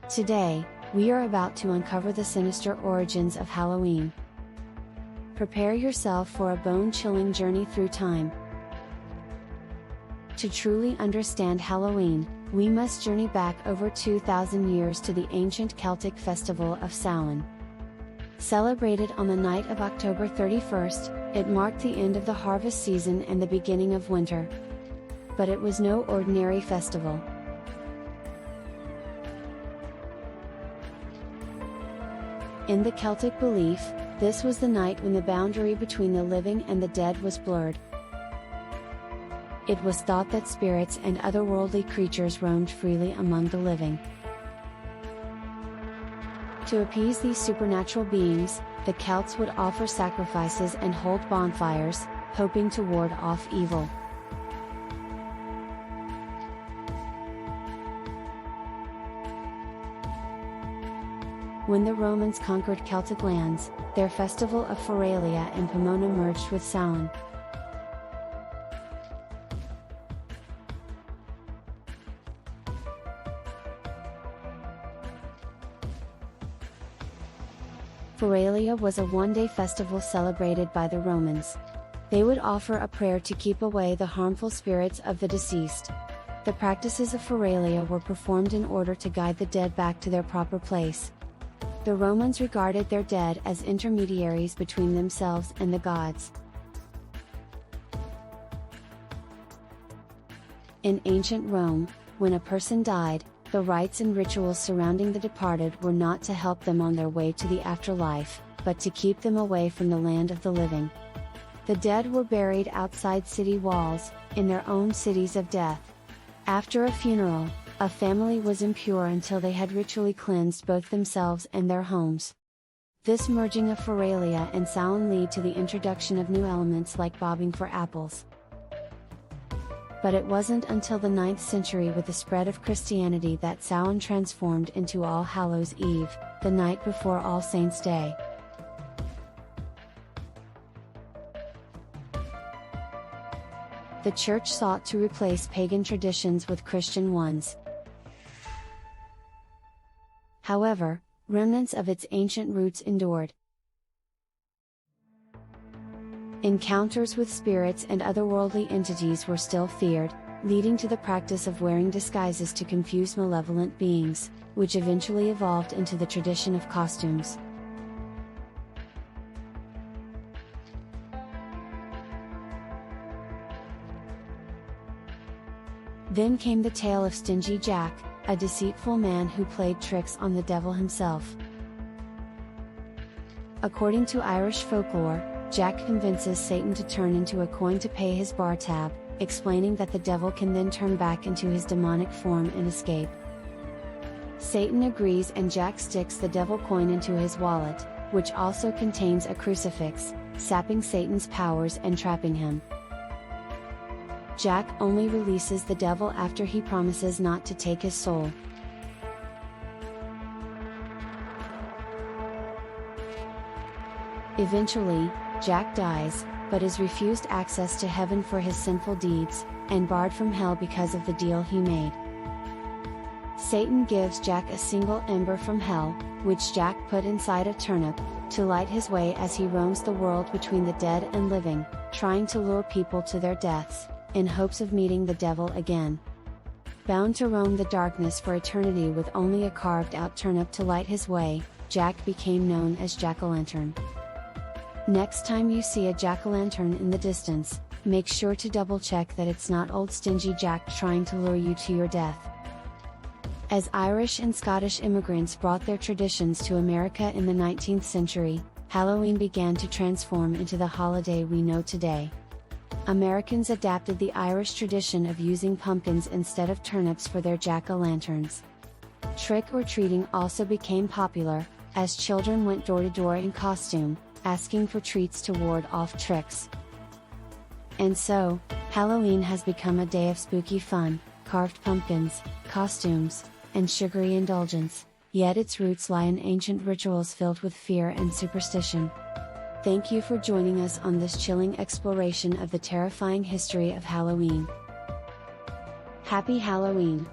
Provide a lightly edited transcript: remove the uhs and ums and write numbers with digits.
Today, we are about to uncover the sinister origins of Halloween. Prepare yourself for a bone-chilling journey through time. To truly understand Halloween, we must journey back over 2,000 years to the ancient Celtic festival of Samhain. Celebrated on the night of October 31st, it marked the end of the harvest season and the beginning of winter. But it was no ordinary festival. In the Celtic belief, this was the night when the boundary between the living and the dead was blurred. It was thought that spirits and otherworldly creatures roamed freely among the living. To appease these supernatural beings, the Celts would offer sacrifices and hold bonfires, hoping to ward off evil. When the Romans conquered Celtic lands, their festival of Feralia and Pomona merged with Samhain. Feralia was a one-day festival celebrated by the Romans. They would offer a prayer to keep away the harmful spirits of the deceased. The practices of Feralia were performed in order to guide the dead back to their proper place. The Romans regarded their dead as intermediaries between themselves and the gods. In ancient Rome, when a person died, the rites and rituals surrounding the departed were not to help them on their way to the afterlife, but to keep them away from the land of the living. The dead were buried outside city walls, in their own cities of death. After a funeral, a family was impure until they had ritually cleansed both themselves and their homes. This merging of Feralia and Samhain led to the introduction of new elements like bobbing for apples. But it wasn't until the 9th century with the spread of Christianity that Samhain transformed into All Hallows' Eve, the night before All Saints' Day. The Church sought to replace pagan traditions with Christian ones. However, remnants of its ancient roots endured. Encounters with spirits and otherworldly entities were still feared, leading to the practice of wearing disguises to confuse malevolent beings, which eventually evolved into the tradition of costumes. Then came the tale of Stingy Jack, a deceitful man who played tricks on the devil himself. According to Irish folklore, Jack convinces Satan to turn into a coin to pay his bar tab, explaining that the devil can then turn back into his demonic form and escape. Satan agrees and Jack sticks the devil coin into his wallet, which also contains a crucifix, sapping Satan's powers and trapping him. Jack only releases the devil after he promises not to take his soul. Eventually, Jack dies, but is refused access to heaven for his sinful deeds, and barred from hell because of the deal he made. Satan gives Jack a single ember from hell, which Jack put inside a turnip, to light his way as he roams the world between the dead and living, trying to lure people to their deaths, in hopes of meeting the devil again. Bound to roam the darkness for eternity with only a carved-out turnip to light his way, Jack became known as Jack-o'-lantern. Next time you see a jack-o'-lantern in the distance, make sure to double-check that it's not old Stingy Jack trying to lure you to your death. As Irish and Scottish immigrants brought their traditions to America in the 19th century, Halloween began to transform into the holiday we know today. Americans adapted the Irish tradition of using pumpkins instead of turnips for their jack-o'-lanterns. Trick-or-treating also became popular, as children went door-to-door in costume, asking for treats to ward off tricks. And so, Halloween has become a day of spooky fun, carved pumpkins, costumes, and sugary indulgence, yet its roots lie in ancient rituals filled with fear and superstition. Thank you for joining us on this chilling exploration of the terrifying history of Halloween. Happy Halloween!